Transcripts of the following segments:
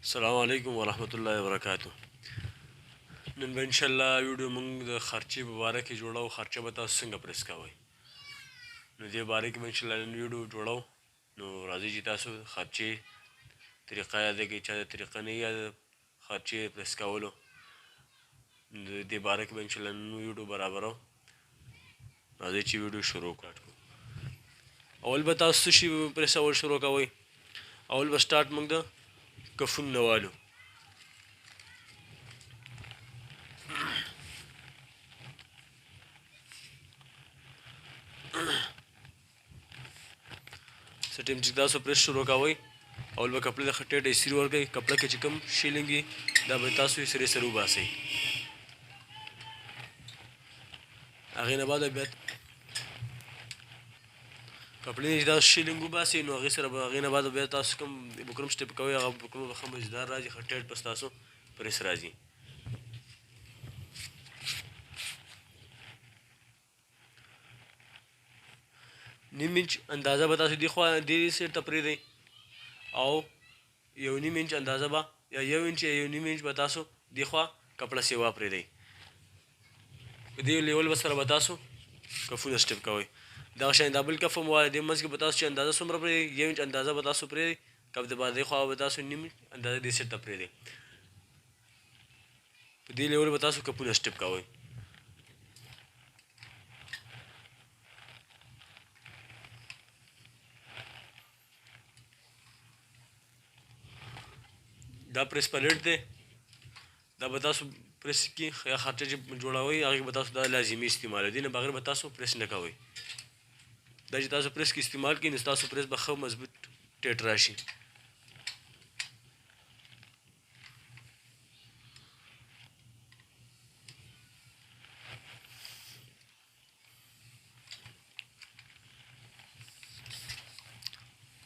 السلام علیکم ورحمت الله وبرکاتہ. نن به انشاءالله ویډیو موږ د خرچې په باره کې جوړو. خرچه به تاسو څنګه پریس کوئ نو دې باره کې به انشاءالله نن ویډیو جوړو. نو راځئ چې تاسو خرچې طریقه یاده کړئ. چا د طریقه نه یاد خرچې پریس کولو د دې باره کې به انشاءالله نن ویډیو برابرو. راځئ چې ویډیو شروع کړو. اول به تاسو څه شي پریسول شروع کوئ. اول به سټارټ موږ د کفون نه والو. څه ټایم چې تاسو پریس شروع کوئ اول به کپړې د خټې ایسري ورکوئ. کپړه کې چې کوم شیلینګ وي دا به تاسو یې سره سره وباسئ. هغې نه بعد بیا کپړې چې تاسو شیلینګ وباسئ نو هغې سره به هغې نه بعد بیا تاسو کوم بکرم سټیپ کوئ هغه بکرم به ښه مزیدار راځي. خټې پس تاسو پریس راځي. نیم انچ اندازه به تاسو دې سیټ ته پرېږدئ او یو نیم انچ اندازه به یا یو انچ یا یو نیم انچ به تاسو دې خوا کپړه سیوا پرېږدئ. په دې لیول به سره به تاسو کفونه سټیپ کوئ. دغه شان دا بل کف هم وایي. دې منځ کې به تاسو چې اندازه څومره پرېږدئ یو انچ اندازه به تاسو پرېږدئ. کپ د بعد دې خوا به تاسو نیم اندازه دې سیټ ته پرېږدئ. په دې لیول به تاسو کپونه سټیپ کوئ. دا پریس پلیټ دی. دا به تاسو پریس کې یا خرچه چې جوړوئ هغې به تاسو دا لازمي استعمالوئ. دې نه بغیر به تاسو پریس نه کوئ. دا چې تاسو پریس کې استعمال کړئ نو ستاسو پریس به ښه مضبوط ټیټ راشي.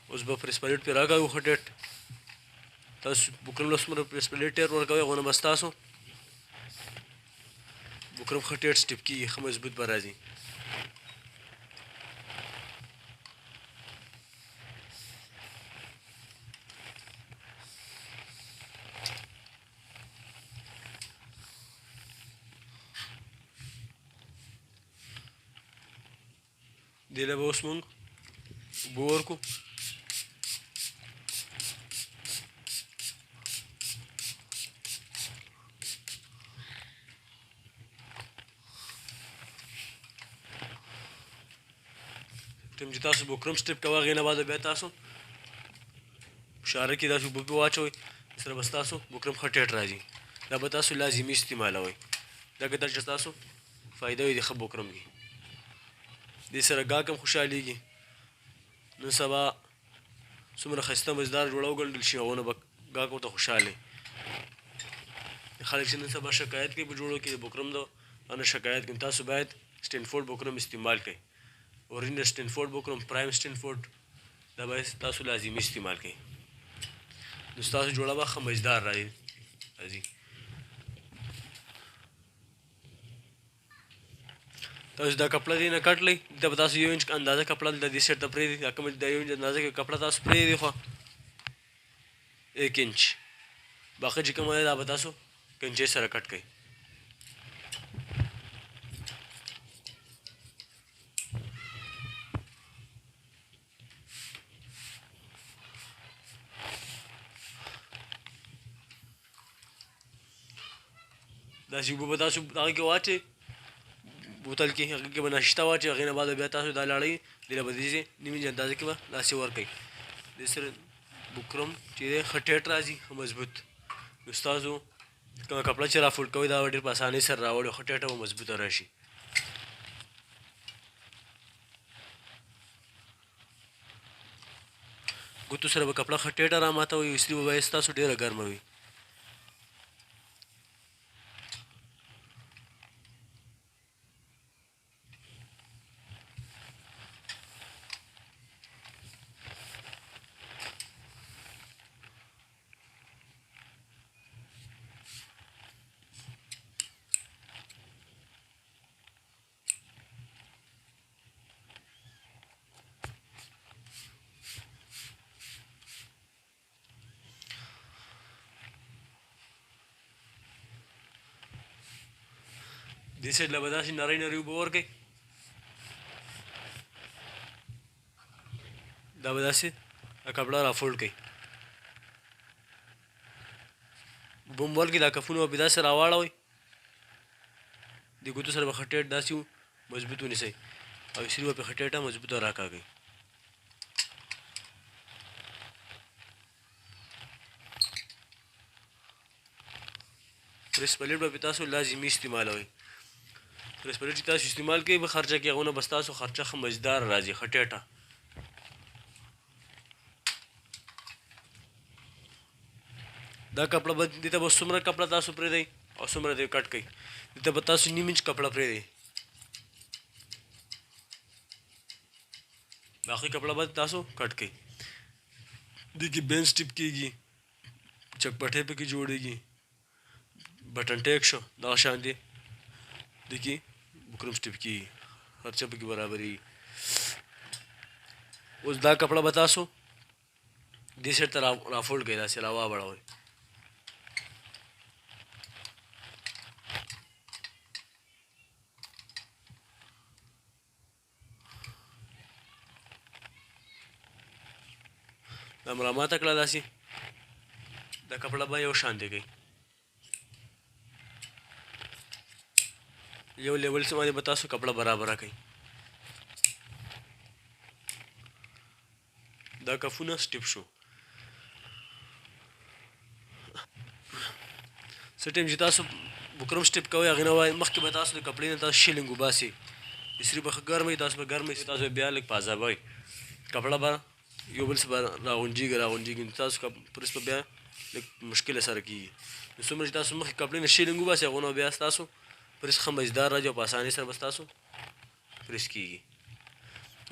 اوس به پریس پلیټ پرې راکوو ښه ټیټ. تاسو بکرم له څومره پریس پلیټ ټیر ورکوئ هغونه بس تاسو بکرم ښه ټیټ سټیپ کېږي ښه مضبوط به راځي. دې له به اوس مونږ اوبه ورکړو. ټایم چې تاسو بکرم سټیپ کوئ هغې نه بعد بیا تاسو شاره کې داسې اوبه پرې واچوئ سره به ستاسو بکرم ښه ټیټ راځي. دا به تاسو لازمي استعمالوئ. دا ګټه چې تاسو فایده وي د ښه بکرم کې. دې سره ګاهک هم خوشحالېږي. نن سبا څومره ښایسته مزدار جوړه وګڼل شي هغونه به ګاهک ورته خوشحاله خلک چې نن سبا شکایت کوي په جوړو کې د بکرم د نه شکایت کوي. تاسو باید سټینفورډ بکرم استعمال کړئ. اورینل سټینفورډ بکرم پرایم سټینفورډ دا باید تاسو لازمي استعمال کړئ نو ستاسو جوړه به ښه مزدار راځي. تاسو دا کپړه دې نه کټ لئ. دلته به تاسو یو انچ اندازه کپړه د دې سیټ ته پرېږدئ. دا کومه دا یو انچ اندازه کې کپړه تاسو پرېږدئ خو 1 انچ باقي چې کومه ده دا به تاسو کنچې سره کټ کړئ. داسې اوبه به تاسو هغې کې واچئ بوتل کې هغې کې به ناشته واچئ. هغې نه بعد بیا تاسو دا لړۍ دې له به دې نیم انچ اندازه کې به داسې ورکئ. دې سره بکرم چې دی ښه ټیټ راځي ښه مضبوط. نو ستاسو کومه کپړه چې رافولډ کوئ دا به ډېر په اسانۍ سره راوړئ ښه ټیټه به مضبوطه راشي. ګوتو سره به کپړه ښه ټیټه راماتوئ. استري به باید ستاسو ډېره ګرمه وي. دې سایډ له به داسې نرۍ نرۍ اوبه ورکوئ دا به داسې دا کپړه رافولډ کړئ اوبه مو ولګي دا کفونه به داسې راواړوئ د ګوتو سره به ښه ټیټ داسې مضبوط ونیسئ او اسري به پرې ښه ټیټه مضبوطه راکاږئ پریس پلیټ به پې تاسو لازمي استعمالوئ پریس پلیټ چې تاسو استعمال کوئ به خرچه کې هغونه بس تاسو خرچه ښه مزدار راځي ښه ټیټه دا کپړه به دې ته به څومره کپړه تاسو پرېږدئ او څومره دې کټ کوئ دې ته به تاسو نیم انچ کپړه پرېږدئ باقي کپړه به تاسو کټ کوئ دې کې بینس ټیپ کېږي چکپټۍ پکې جوړېږي بټن ټیک شو دغه شان دي دې کې بکرم سټیپ کېږي خرچه پکې برابرېږي اوس دا کپړه به تاسو دې سایډ ته رافولډ کړئ داسې راواړوئ دا مو راماته کړه داسې دا کپړه به یو شان دی کوي یو لیول باندې به تاسو کپړه برابره کوئ دا کفونه سټیپ شو څه ټایم چې تاسو بکرم سټیپ کوئ هغې نه مخکې به تاسو د کپړې نه تاسو شیلینګ وباسئ اسري به ښه ګرمئ تاسو به ګرمئ تاسو بیا لږ په عذابوئ کپړه به یو بل څه به راغونجېږي تاسو پرس به بیا لږ مشکله سره کېږي نو څومره چې تاسو مخکې کپړې نه شیلینګ وباسئ هغو نه بیا ستاسو پرس ښه مزدار راځي او په اسانۍ سره به ستاسو پرس کېږي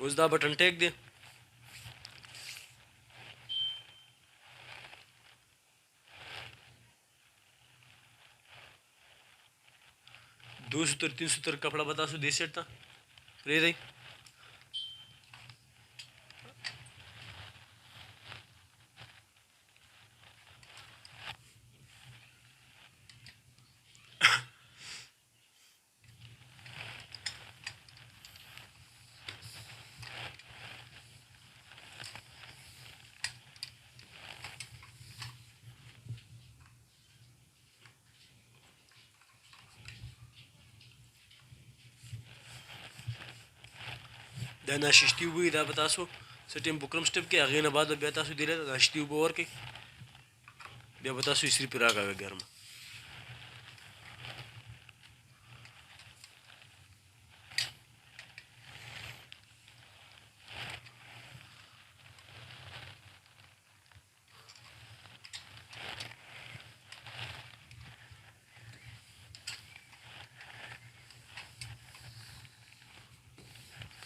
اوس دا بټن ټیک دی 200 تر 300 تر کپړه به تاسو دې سیټ ته پرېږدئ دا ناششتي اوبه وي دا به تاسو څه ټایم بکرم سټیپ کې هغې نه بعد بیا تاسو دې له ناشتي اوبه ورکړئ بیا به تاسو اسري پرې راکاږه ګرمه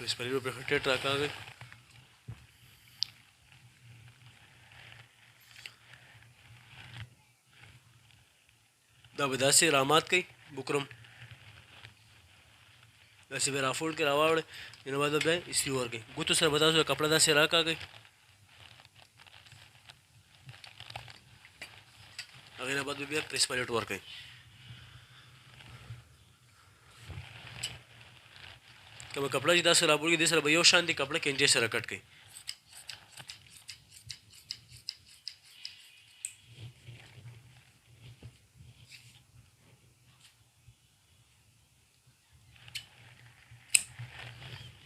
پریس پلیټ به پرې ښه ټیټ راکاږئ دا به داسې رامات کوئ بکرم داسې به رافولډ کړئ راواړئ نه بعد بیا اسري ورکړئ ګوتو سره به تاسو کپړه داسې راکاږئ هغې نه بعد به بیا پریس پلیټ ورکړئ کومه کپړه چې داسې راپورږي دې سره به یو شان دي کپړه کینچې سره کټ کړئ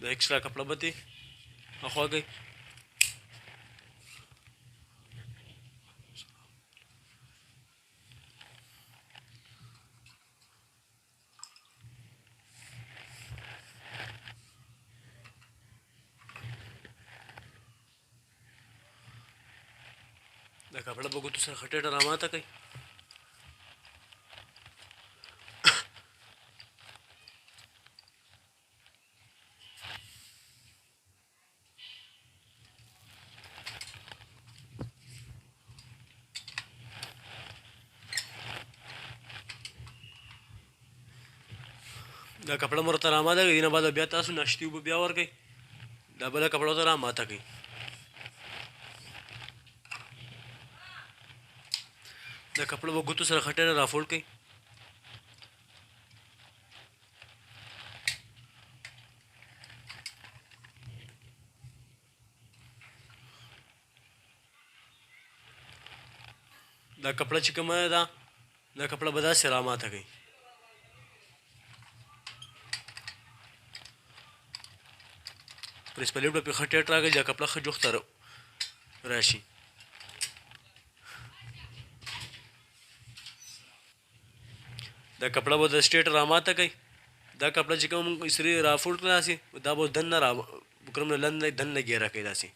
دا ایکسټرا کپړه به ترې اخوا کړئ دا کپړه به ګوتو سره ښه ټیټه راماته کړئ دا کپړه مو ورته راماته کړئ دې نه بعد بیا تاسو ناشتي اوبه بیا ورکړئ دا بله کپړه ورته راماته کړئ دا کپړه به ګوتو سره ښه ټیټه رافولډ کړئ دا کپړه چې کومه ده دا کپړه به داسې راماته کوي. پریس پلیټ به پرې ښه ټیټ راکړئ چې دا کپړه ښه جوخته راشي. دا کپړه به د سټیټ راماته کوي. دا کپړه چې کوم استري رافوټ کړه داسې دا به دننه بکرم نه لنده دننه ګیره کوي داسې.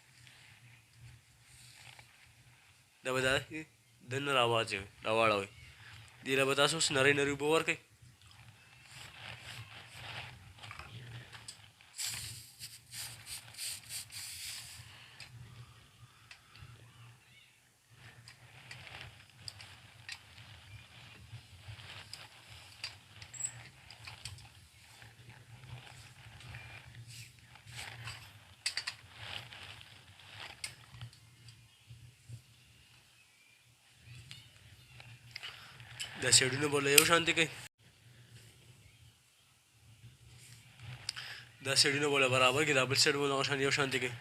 دا به داسې دننه راواړوئ. دې له به تاسو اوس نرۍ نرۍ اوبه ورکړئ. دا سیډونه به له یو شانتي کوي. دا سیډونه به له برابر کړي. دا بل سیډ به له هغه یو شانتي کوي.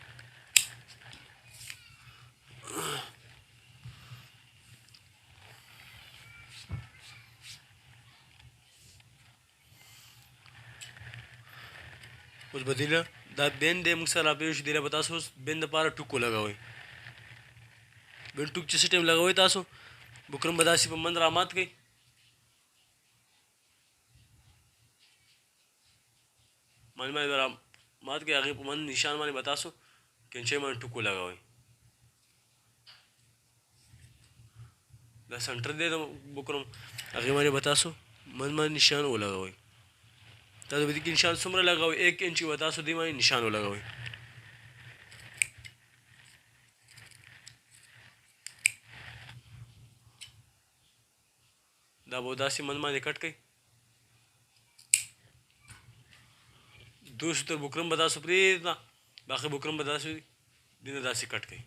اوس به دې له دا بین دی موږ سره راپېښ شو. دې له به تاسو اوس بین دپاره ټوک ولګوئ. بین ټوک چې څه ټایم لګوئ تاسو بکرم به داسې په منځ رامات کوئ. منځ باندې به رامات کوئ. هغې په منځ نشان باندې به تاسو کینچۍ باندې ټوک ولګوئ. دا سنټر دی د بکرم هغې باندې به تاسو منځ باندې نشان ولګوئ. تاسو به دې کې نشان څومره لګوئ 1 انچ به تاسو دې باندې نشان ولګوئ. دا به داسې منځ باندې کټ کوئ. دوست تر بکرم به تاسو پرېږده. باقي بکرم به تاسو دې نه داسې کټ کوئ.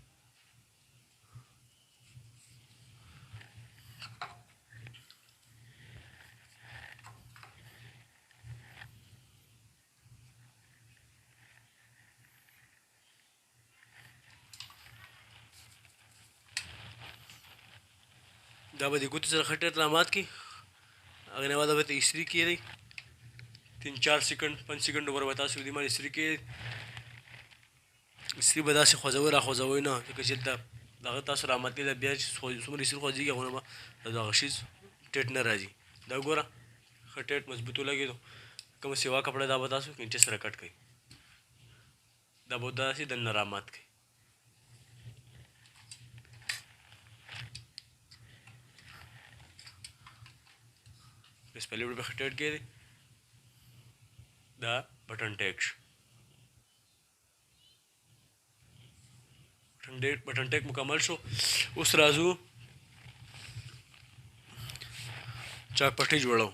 دا به د ګوتو سره ښه ټیټ رامات کړي. هغې نه بعد به ته استري کېږدئ. 3-4 سیکنډ 5 سیکنډ پورې به تاسو دې باندې استري کېږدئ. استري به داسې خوځوئ راخوځوئ نه ځکه چې دغه تاسو رامات کړئ بیا چې څومره استري خوځېږي هغونه به دغه شیز ټیټ نه راځي. دا ګوره ښه ټیټ مضبوط ولګېدو. کومه سیوا کپړه دا به تاسو کینچې سره کټ کړئ. دا به داسې دننه رامات کړئ. پریس پلیټ به ښه ټیټ کېږدئ. دا بټن ټیک شو. بټن ټیک مکمل شو. اوس راځو چاک پټۍ جوړو.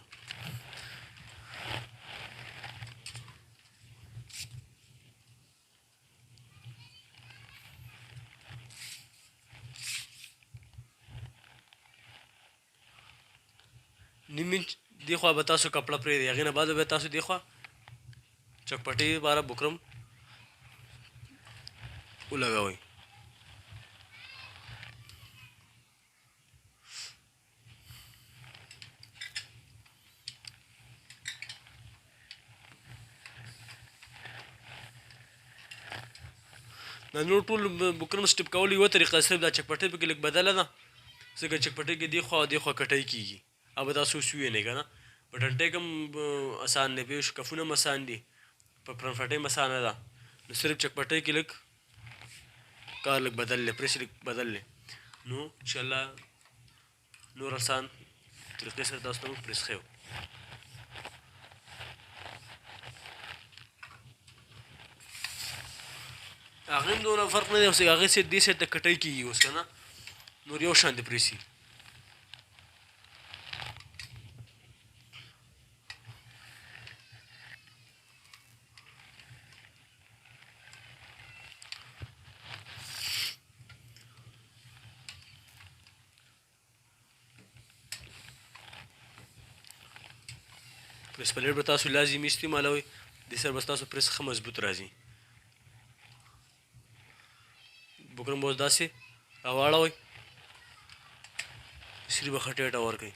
نیم انچ دې خوا به تاسو کپړه پرېږدئ. هغې نه بعد به تاسو دې خوا چکپټۍ لپاره بکرم ولګوئ. دا نور ټول بکرم سټپ کول یوه طریقه صرف دا چکپټۍ پکې لږ بدله ده ځکه چکپټۍ کې دې خوا او دې خوا کټۍ کېږي. او به تاسو اوس ووینئ که نه. بټن ټیک هم اسان دی. پوه شو. کفونه هم اسان دي. په پرنفټۍ هم اسانه ده. نو صرف چکپټۍ کې لږ کار لږ بدل دی. پریس لږ بدل دی. نو انشاءالله نور اسان طریقې سره تاسو ته موږ پریس ښیو. هغې هم دونه فرق نه دی. اوس هغې سیټ دې سیټ ته کټۍ کېږي اوس که نه. نور یو شان دی پریسي. پریس پلیټ به تاسو لازمي استعمالوئ. دې سره به ستاسو پریس ښه مضبوط راځي. بکرم به اوس داسې راواړوئ. سری به خټې ټه ورکړئ.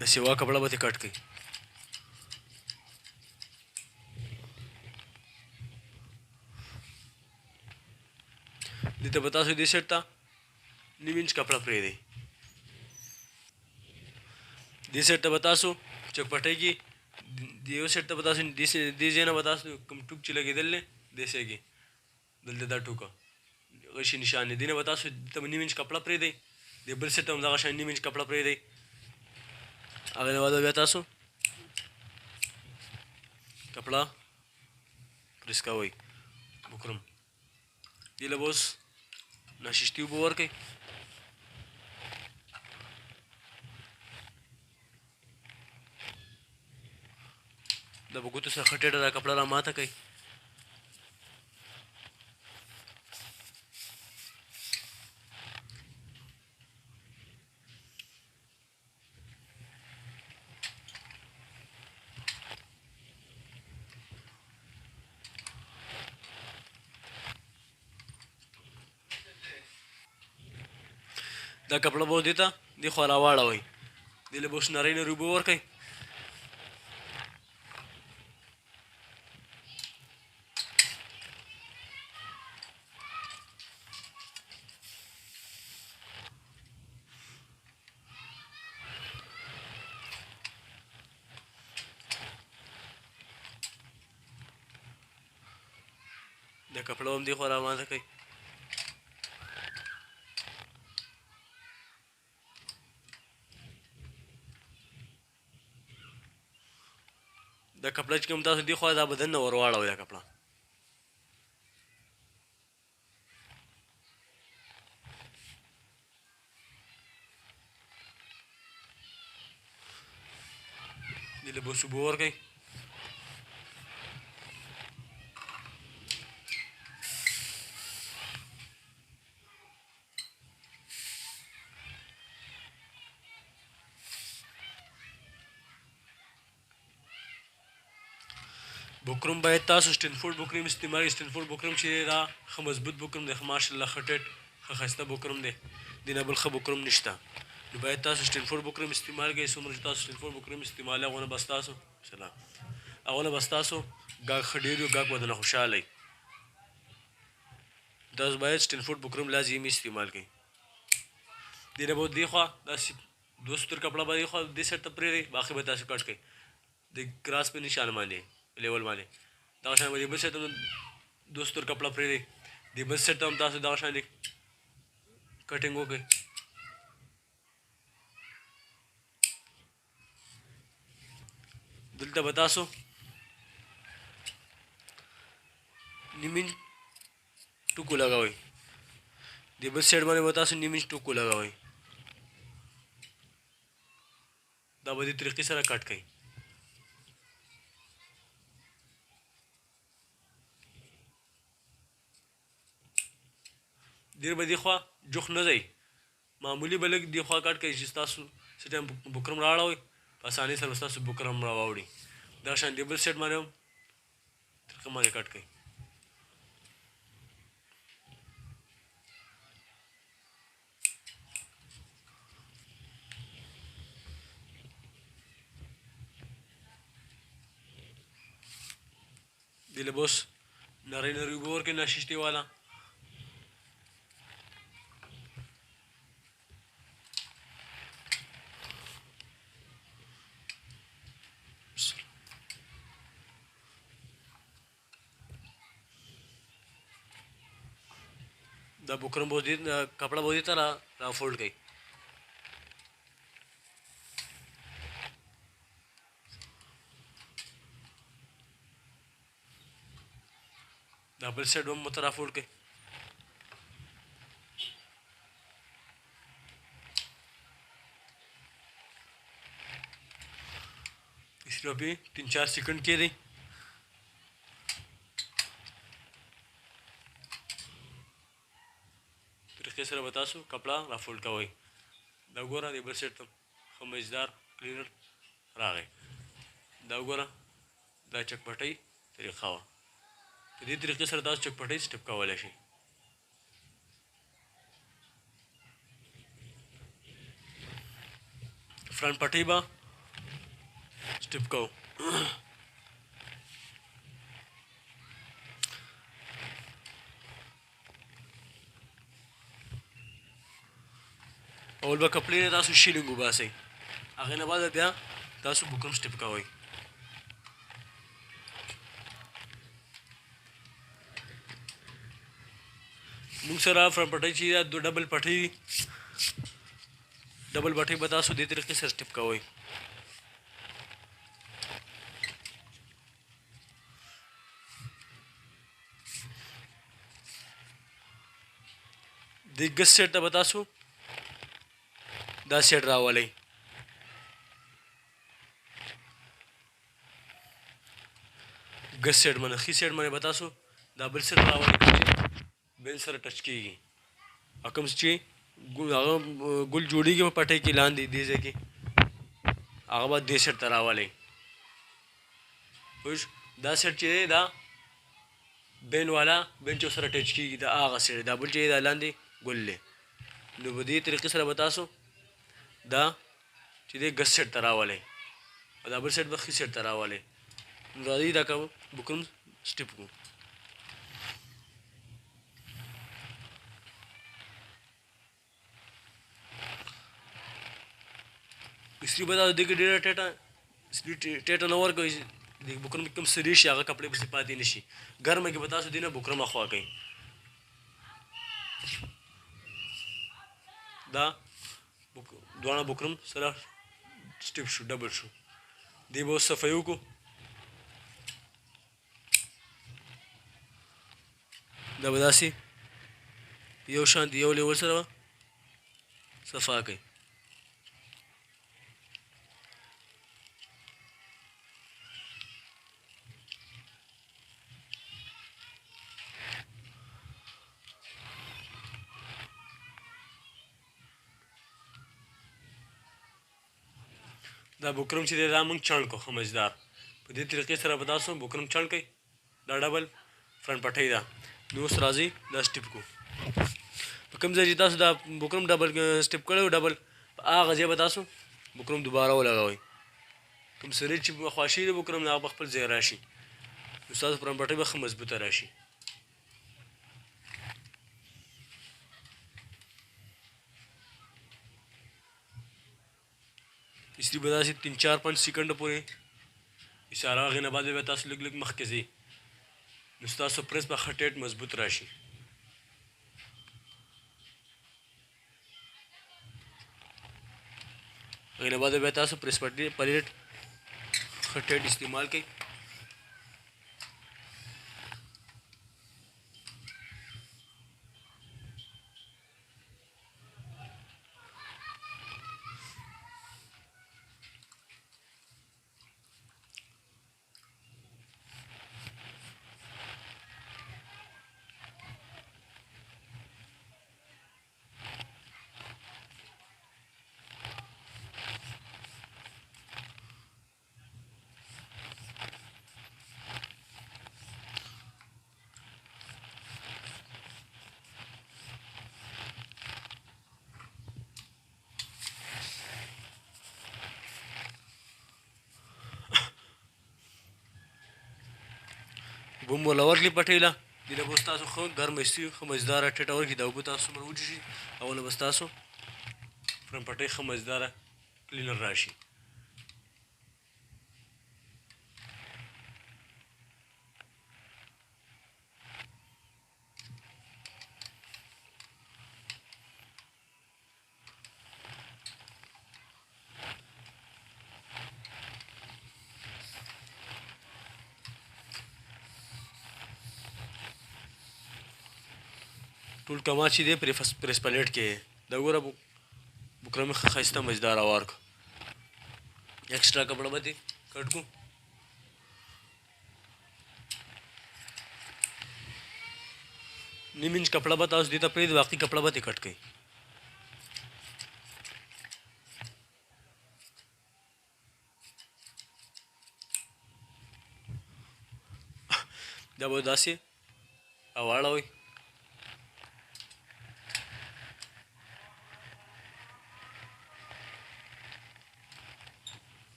د سیوا کپړه به ترې کټ کړئ. دې ته به تاسو دې سیټ ته 9 انچ کپړه پرېږدئ. دې سیټ ته به تاسو چکپټۍ کې د یو سیټ ته به تاسو دې ځای نه به تاسو کوم ټوک چې لګېدل دی دې ځای کې دلته دا ټوکه غشي نشان دی دې نه به تاسو دلته به 9 انچ کپړه پرېږدئ. دې بل سیټ ته هم دغه شان 9 انچ کپړه پرېږدئ. هغې نه بعد بیا تاسو کپړه پریس کوئ بکرم. دې له به اوس ناششتي اوبه ورکئ. دا په ګوتو سره ښه ټیټه دا کپړه را ماته کئ. دا کپړه به دې ته دې خوا را واړوئ. دې له به اوس نرۍ نرۍ اوبه ورکئ. دا کپړه هم دې خوا را ماته کئ. دا کپړه چې کوم تاسو دې خوا دا بدن نه ور واړوئ. دا کپړه دې له به اوس اوبه ورکئ. بکرم باید تاسو سټینفورډ بکرم استعمال کړئ. سټینفورډ بکرم چې دی دا ښه مضبوط بکرم دی، ښه ماشاءالله ښه ټیټ ښه ښایسته بکرم دی. دې نه بل ښه بکرم نشته. نو باید تاسو سټینفورډ بکرم استعمال کړئ. څومره چې تاسو سټینفورډ بکرم استعمالوئ هغونه به ستاسو هغونه به ستاسو ګاګ ښه ډېر وي، ګاګ به درنه خوشحاله وي. تاسو باید سټینفورډ بکرم لازمي استعمال کړئ. دې نه به دې خوا داسې 2 ستر کپړه به دې خوا دې سیټ ته پرېږدئ. باقي به تاسو کټ کړئ د کراس په نشان باندې لیول باندې. دغه شان به دې بل سیټ ته 2 ستر کپړه پرېږدئ. دې بل سیټ ته هم تاسو دغه شان کټینګ وکړئ. دلته به تاسو 9 انچ ټوکو لګوئ. دې بل سیټ باندې به تاسو 9 انچ ټوکو لګوئ. دا به دې طریقې سره کټ کړئ. ډېر به دې خوا جوخ نه ځئ. معمولي به لږ دې خوا کټ کړئ چې ستاسو څه ټایم بکرم راواړوئ په اسانۍ سره به ستاسو بکرم راواوړي. دغه شان دې بل سیټ باندې هم طریقه باندې کټ کړئ. دې له به اوس نرۍ نرۍ اوبه ورکړئ ناششتې والا. دا بکرم به دې کپړه به دې ته را فولډ کړئ. دا بل سیټ هم ورته را فولډ کړئ. इसलिए अभी 3-4 सेकंड के दी. طریقې سره به تاسو کپړه را فولډ کوئ. دا وګوره د بل سیټ ته ښه مزدار کلینر راغی. دا وګوره دا چکپټۍ طریقه وه. په دې طریقې سره تاسو چکپټۍ سټپ کولی شئ. فرنٹ پټۍ به سټیپ کوو. اول به کپړې نه تاسو شیلینګ وباسئ، هغې نه بعد بیا تاسو بکرم سټیپ کوئ. موږ سره فرنٹ پټۍ چې دا ډبل پټۍ دي، ډبل پټۍ به تاسو دې طریقې سره سټیپ کوئ. د ګس سیټ ته به تاسو دا سیټ راولئ. ګس سیټ باندې ښي سیټ باندې به تاسو دا بل سیټ راولئ چې بل سره ټچ کېږي، او کوم چې هغه ګل جوړېږي په پټۍ کې لاندې دې ځای کې، هغه به دې سیټ ته راولئ. پوه دا سیټ چې دی دا بین والا بین چې سره ټچ کېږي دا هغه سیټ دی، دا بل چې دا لاندې ګل دی. نو په دې طریقې سره به تاسو دا چې دی ګس سیټ ته راولئ، او دا بل سیټ به ښي سیټ ته راولئ. نو راځئ دا کوم بکرم سټیپ کړو. استري به تاسو دې کې ډېره ټیټه نه ورکوئ، د بکرم کوم سري شي هغه کپړې پسې پاتې نه شي. ګرمه کې به تاسو دې نه بکرم اخوا کوئ. دا دواړه بکرم سره سټیپ شو، ډبل شو. دې به اوس صفایي وکړو. دا به داسې یو شان یو لیول سره به صفا کوئ. دا بکرم چې دی دا موږ چڼ کړو ښه مزدار. په دې طریقې سره به تاسو بکرم چڼ کوئ. دا ډبل فرنٹ پټۍ ده. نو اوس راځئ دا سټیپ کړو. په کوم ځای چې تاسو دا بکرم ډبل سټیپ کړی و ډبل، په هغه ځای به تاسو بکرم دوباره ولګوئ. کوم سرې چې خواشي د بکرم نه هغه په خپل ځای راشي، نو ستاسو فرنٹ پټۍ به ښه مضبوطه راشي. استري به داسې 3-4-5 سیکنډه پورې اشاره، هغې نه بعد بیا تاسو لږ لږ مخکې ځئ، نو ستاسو پریس به ښه ټیټ مضبوط راشي. هغې نه بعد بیا تاسو پریس پلیټ ښه ټیټ استعمال کړئ. اوبه مو ورکړي پټۍ له دې نه به اوس تاسو ښه ګرمه استري ښه مزداره ټیټه ورکړي. دا اوبه تاسو څومره وجوشي او نه به ستاسو فرنٹ پټۍ ښه مزداره کلینر راشي. ټول کمال چې دی پریس پلیټ کې دا ګوره بکرم ښه ښایسته مزدار اوار کړو. ایکسټرا کپړه به دې کټ کړو. نیم انچ کپړه به تاسو دې ته پرېږدئ، باقي کپړه به دې کټ کړئ. دا به داسې اواړوئ.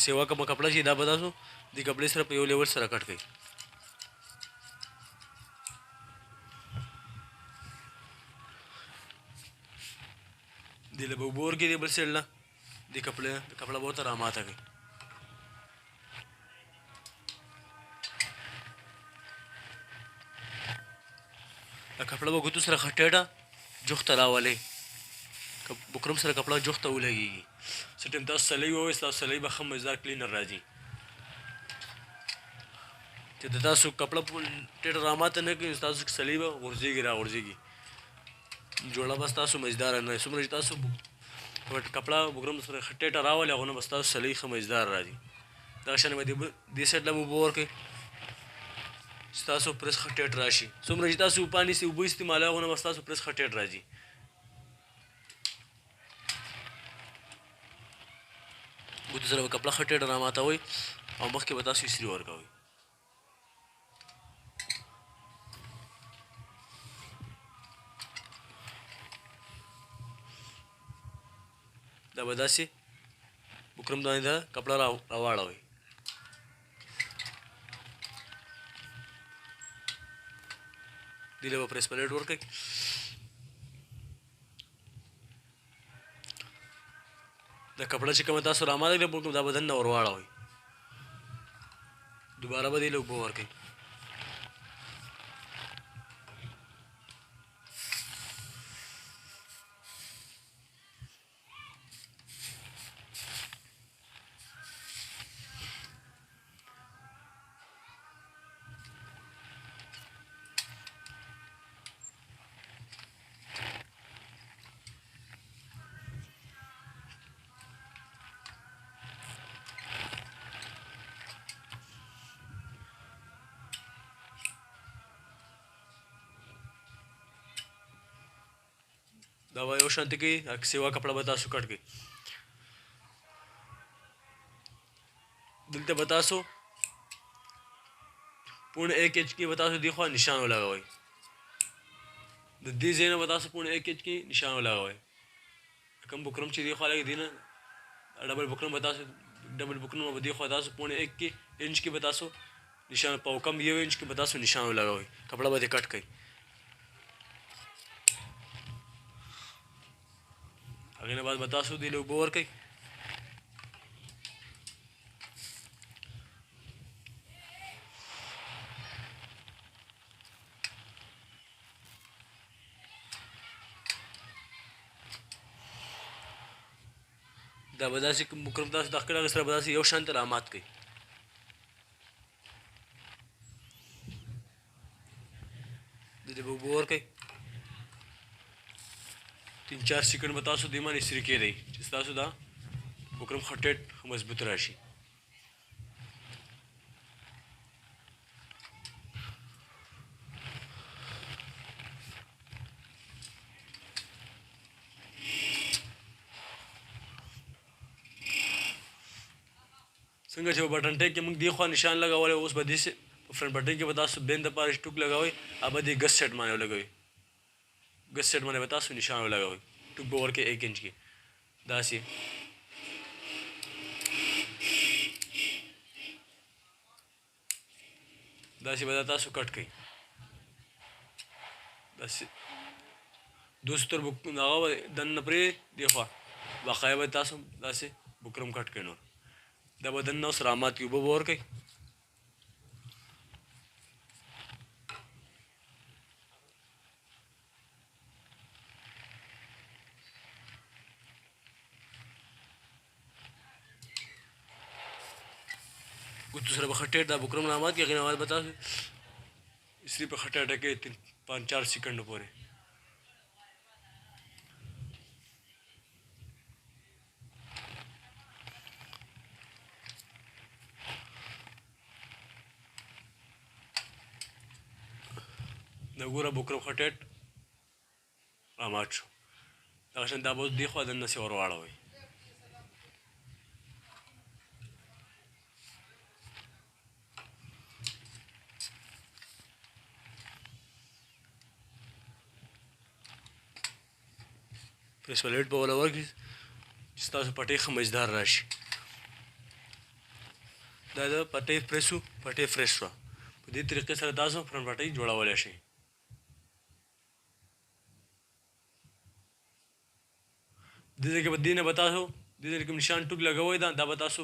سیوا کومه کپړه چې دا به تاسو دې کپړې سره په یو لیول سره کټ کړئ. دې له به اوبه ورکړئ دې بل سایډ له دې کپړه به ورته راماته کړئ. دا کپړه به ګوتو سره خټېټه جوخته راولئ. بکرم سره کپړه جوخته ولګېږي. څه ټایم تاسو سلۍ ووایئ ستاسو سلۍ به ښه مزدار کلینر راځي. چې د تاسو کپړه ټیټه راماته نه کړئ ستاسو سلۍ به غورځېږي راغورځېږي. جوړه به ستاسو مزداره نه وي. څومره چې تاسو کپړه بکرم سره ټیټه راولئ هغونه به ستاسو سلۍ ښه مزدار راځي. دغه شان به دې سایډ له اوبه ورکړئ ستاسو پرس ښه ټیټ راشي. څومره چې تاسو اوبه استعمالوئ هغونه به ستاسو پرس ښه ټیټ راځي. ګوتو سره به کپړه ښه ټیټه راماتوئ او مخکې به تاسو استري ورکوئ. دا به داسې بکرم باندې دا کپړه راواړوئ. دې له به پریس پلیټ ورکړئ. دا کپړه چې کومه تاسو راماته کړئ دا به دننه ور واړوئ. دوباره به دې له اوبه ورکړئ. دا به یو شانتې کوي سیوا کپړه به تاسو کټ کړئ. دلته به تاسو پوڼ 1 انچ کې به تاسو دې خوا نشان ولګوئ. د دې ځای نه به تاسو پوڼ 1 انچ کې نشان ولګوئ. کوم بکرم چې دې خوا لګي دې نه ډبل بکرم به تاسو به دې خوا تاسو پوڼ 1 انچ کې به تاسو نشان په کم 1 انچ کې به تاسو نشان ولګوئ. کپړه به دې کټ کړئ. هغې نه بعد به تاسو دې له اوبه ورکړئ. دا به داسې مکرم تاسو داخل هغې سره به داسې یو شان ته رامات کړئ. دې به اوبه ورکړئ. 3-4 سیکنډ به تاسو دې باندې استري کېږدئ چې ستاسو دا بکرم ښه ټیټ مضبوط راشي. څنګه چې په بټن ټیک کې موږ دې خوا نشان لګولی اوس به دې په فرنټ بټن کې به تاسو بین دپاره چې ټوک لګوئ هغه به دې ګس سیټ باندې ولګوئ. ګس سیټ باندې به تاسو نشان ولګوئ. ټوک به ورکړئ 1 انچ کې داسې. داسې به دا تاسو کټ کړئ. داسې دوستو تر هغه به دننه پرې دې خوا بقایا به تاسو داسې بکرم کټ کړئ. نور دا به دننه اوس رامات کړي. اوبه به ورکړئ. ګوتو سره به ښه ټیټ دا بکرم رامات کړي. هغې نه بعد به تاسو استري په ښه ټیټه کړئ 5-4 سیکنډو پورې. دا ګوره بکرم ښه ټیټ رامات شو. دغه شان دا به اوس دې خوا دننه سې ور واړوئ. پریس پلیټ به وله ورکړي چې ستاسو پټۍ ښه مزدار راشي. دا د پټۍ پرېس شو پټۍ فرېش شوه په دې طریقې سره تاسو فرن پټۍ جوړولی شئ دې ځای کې به دې نه به تاسو دې ځای کې کوم نشان ټوک لګوئ دا به تاسو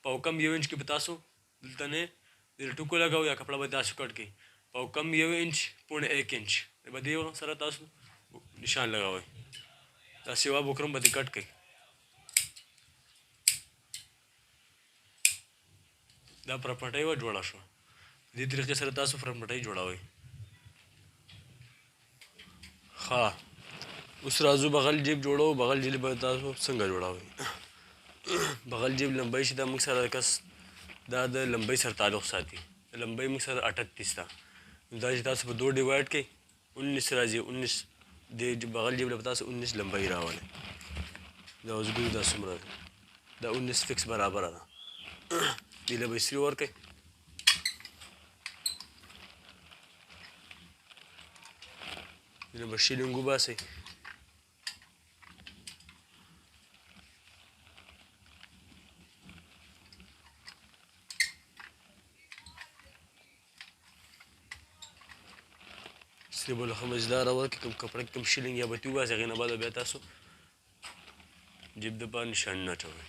په کم 1 انچ کې به تاسو دلته نه دې ټوکو لګوئ یا کپړه به تاسو کټ کړئ په کم 1 انچ پوڼه 1 انچ به دې سره تاسو نشان لګوئ دا سیوا بکرم به دې کټ کړئ دا پرپټۍ وه جوړه شوه دې طریقې سره تاسو پرپټۍ جوړوئ ښه اوس راځو بغل جیب جوړو بغل جیب به تاسو څنګه جوړوئ بغل جیب لمبۍ چې دا موږ سره کس دا د لمبۍ سره تعلق ساتي لمبۍ موږ سره 38 ده دا چې تاسو په 2 ډیوایډ کړئ 19 راځي 19 د بغل جیب له تاسو 19 لمبۍ راولئ دا اوس ګورو دا څومره ده دا 19 فکس برابره ده دې له به استري ورکړئ دې له به شیلینګ وباسئ استري به له ښه مزداره ورکړئ کوم کپړه کې کوم شیلینګ یا بتي وباسئ هغې نه بعد بیا تاسو جیب دپاره نشان نه اچوئ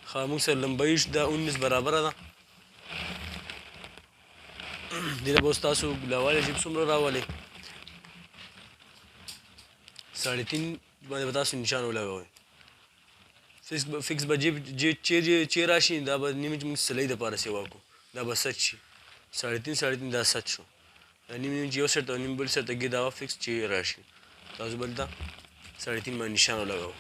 ښه موږ سره لمبۍ دا 19 برابره ده دې نه به اوس تاسو ګلاوالی جیب څومره راولئ 3.5 باندې به تاسو نشان ولګوئ فکس به جیب چې راشي دا به نیم انچ موږ سلۍ دپاره سیوا کړو دا به سچ شي 3.5 دا سچ شو نیم انچ یو سیټ او نیم بل سیټ تګي دا فکس چې راشي تاسو بلته 3.5 باندې نشان ولګوئ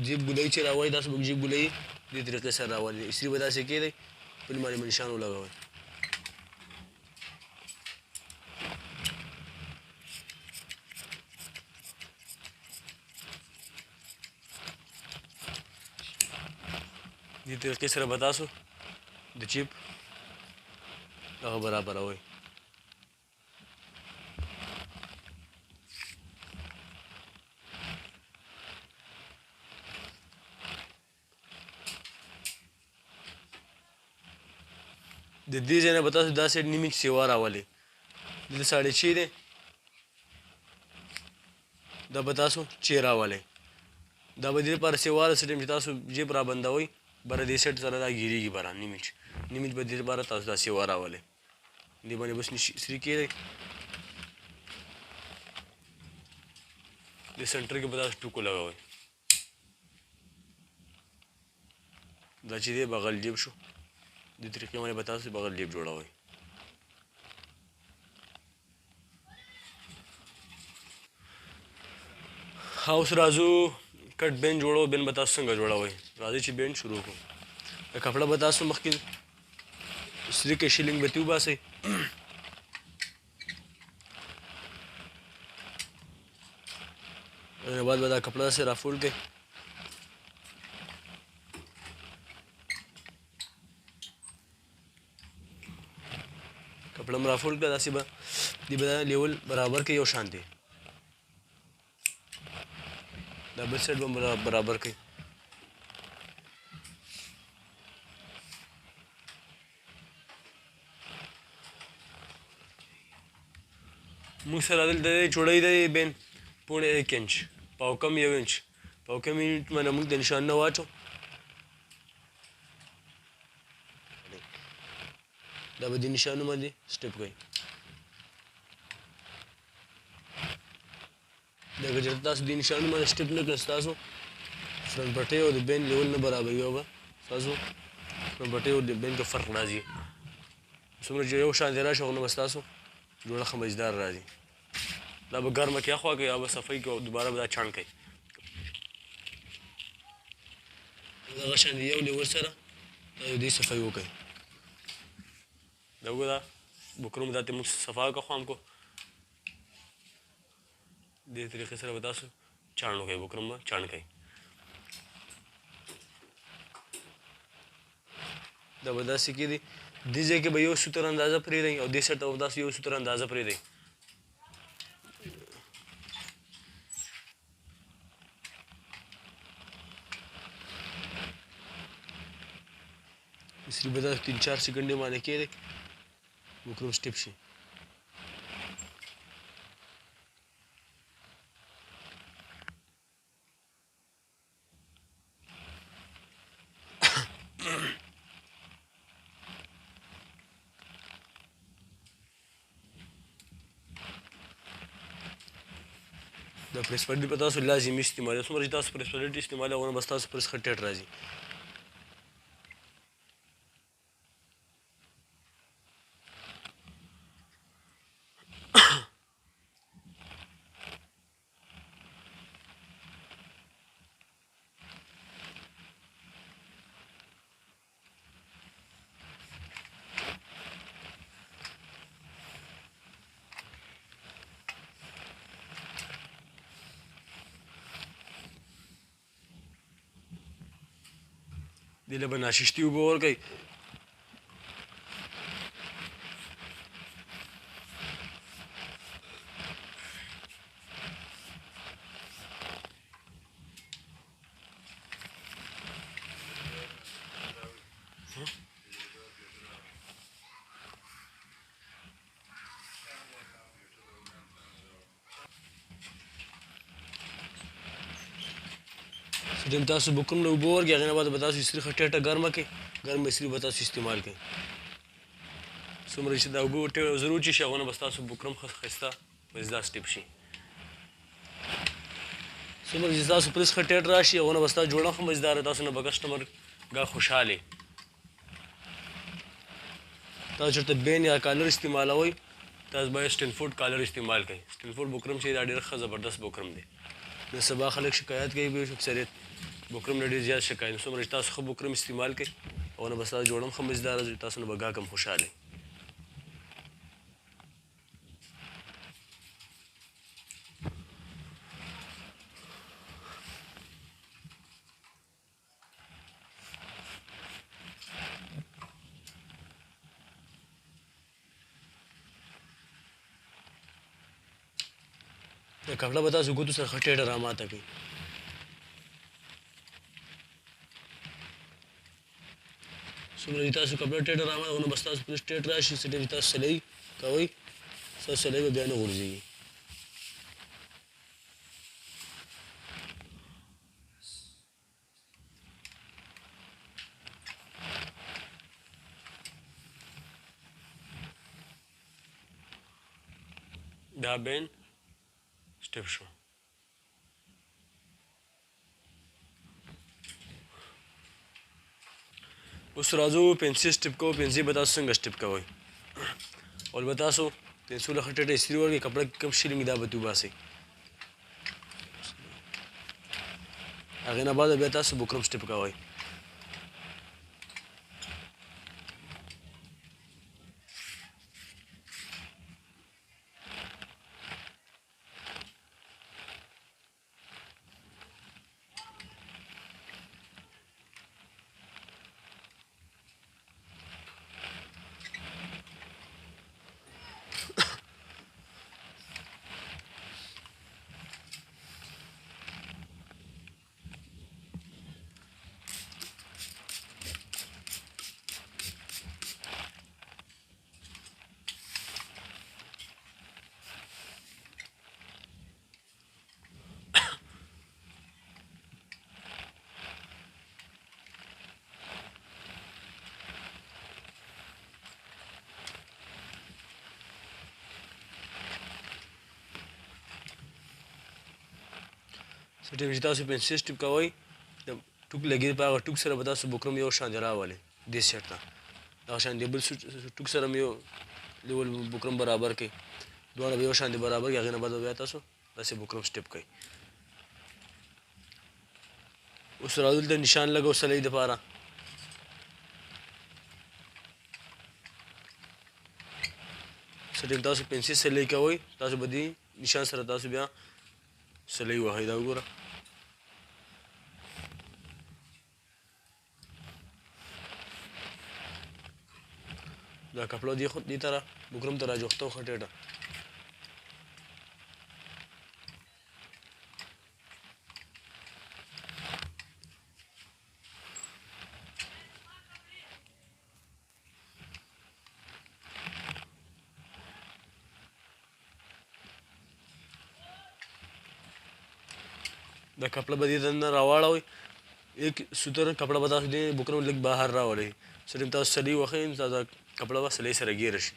جیب ګولۍ چې راوړئ تاسو به جیب ګولۍ دې طریقې سره راولئ استري به داسې کېدئ بل باندې به نشان ولګوئ دې طریقې سره به تاسو د جیب دغه برابروئ د دې ځای نه به تاسو دا سیټ نیم انچ سیوا راولئ دلته 6.5 دی دا به تاسو 6 راولئ دا به دې لپاره سیوا ده څه ټایم چې تاسو جیب را بندوئ بره دې سیټ سره دا ګیرېږي بره نیم انچ به دې لپاره تاسو دا سیوا راولئ دې باندې بس استري کېدئ د سنټر کې به تاسو ټوکو لګوئ دا چې دی بغل جیب شو دې طریقې باندې به تاسو بغل جیب جوړوئ ښه اوس راځو کټ بین جوړو بین به تاسو څنګه جوړوئ راځئ چې بین شروع کړو د کپړه به تاسو مخکې استري کې شیلینګ بتي وباسئ هغې بعد به دا کپړه داسې رافولډ کړئ کپړه م رافولډ کړه داسې به دې به دا لیول برابر کړئ یو شانتې دا بل سایډ به برابر کړئ موږ سره دلته جوړی دی بین پوڼې 1 انچ پاو کم 1 انچ پاو کم انچ باندې موږ د نشان نه واچو دا به د نشانو باندې سټپ کوئ دا که چېرته تاسو د نشانو باندې سټپ نه کړه ستاسو فرنټ پټۍ او د بین لیول نه برابروي او به ستاسو فرنټ پټۍ او د بین کې فرق راځي څومره چې یو شانتې راشي هغومره به ستاسو جوړه ښه مزیدار راځي دا به ګرمه کې اخوا کوئ او به صفایي کوئ او دوباره به دا چاڼ کوئ دغه شان د یو لیول سره دا د دې صفایي وکړئ دا وګوره بکروم دا ته موږ صفا که خو هم کو دې طریقې سره به تاسو چاڼ وکړئ بکروم به چاڼ کوئ دا به داسې کېدی دې ځای کې به یو سوتر اندازه پرېږدئ او دې سایډ ته به داسې یو سوتر اندازه پرېږدئ. اسري به دا 3-4 سیکنډې باندې کېږدئ بکرم سټیپ شي. دا پریس پډل په تاسو لازمي استعمالوي. څومره چې تاسو پریس پډل استعمالوئ هغومره به ستاسو پریس ښه ټیټ راځي. دې له به ناششتي اوبه ورکئ. ټیم تاسو بکرم له اوبه ورکړئ هغې نه بعد به تاسو استري ښه ټیټه ګرمه کړئ. ګرمه استري به تاسو استعمال کړئ. څومره چې دا اوبه زر وچې شي هغونه به ستاسو بکرم ښه ښایسته مزدار سټیپ شي. څومره چې ستاسو پریس ښه ټیټ راشي هغونه به ستا جوړه ښه مزداره. تاسو نه به کسټمر ګاه خوشحاله. تاسو چېرته بین یا کالر استعمالوئ تاسو باید سټینفورډ کالر استعمال کړئ. سټینفورډ بکرم چې دا ډېر ښه زبردست بکرم دی. نن سبا خلک شکایت کوي به اکثریت بکرم نه ډېر زیات شکایت. څومره چې تاسو ښه بکرم استعمال کړئ هغونه به ستاسو جوړه هم ښه مزداره وي. تاسو نه به ګاهک هم خوشحاله. دا کپړه به تاسو ګوتو سره ښه ټیټه راماته کړئ. څومره چې تاسو کپړه ټیټه راماته هغونه به ستاسو پریس ټیټ راشي. څه ټیم چې تاسو سلایي کوئ ستاسو سلایي به بیا نه غورځېږي. دا بین سټیپ شو. اوس راځو پنسي سټیپ کوو. پنسي به تاسو څنګه سټیپ کوئ. اول به تاسو پنسو له ښه ټیټه استري ورکړئ. کپړه کې کم شیلینګ دا به ترې وباسئ. هغې نه بعد بیا تاسو بکرم سټیپ کوئ. څه ټیم چې تاسو پنسل سټیپ کوئ د ټوک لګېد په هغه ټوک سره به تاسو بکرم یو شان راولئ دې سیټ ته. دغه شان د بل ټوک سره مې یو لیول بکرم برابر کړئ. دواړه به یو شان دي برابر کړئ. هغې نه بعد بیا تاسو داسې بکرم سټیپ کوئ. اوس راځو دلته نشان لګو سلۍ دپاره. څه ټیم تاسو پنسل سلۍ کوئ تاسو به دې نشان سره تاسو بیا سلۍ وهئ. دا وګوره دا کپړه دې ته بکرم ته راجوخته ښه ټیټه دا کپڑا به دې دننه راواړوئ ایک سوتر کپڑا به تاسو دې بکرم لږ بهر راولئ صرف تاسو سلۍ وښئ تاسو دا کپڑا به سلۍ سره ګیره شي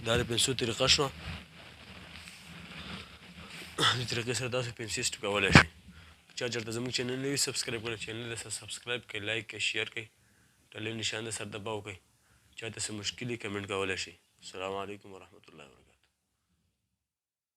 دا د پنسو طریقه شوه دې طریقې سره تاسو پنسي سټ کولی شئ چا چېرته زموږ چینل نه وي سبسکرایب کړی چینل یې سبسکرایب کړئ لایک کړئ شیر کړئ ټلې نشان د سر دبا وکړئ چا ته څه مشکل وي کمنټ کولی شئ السلام علیکم ورحمة الله وبرکاته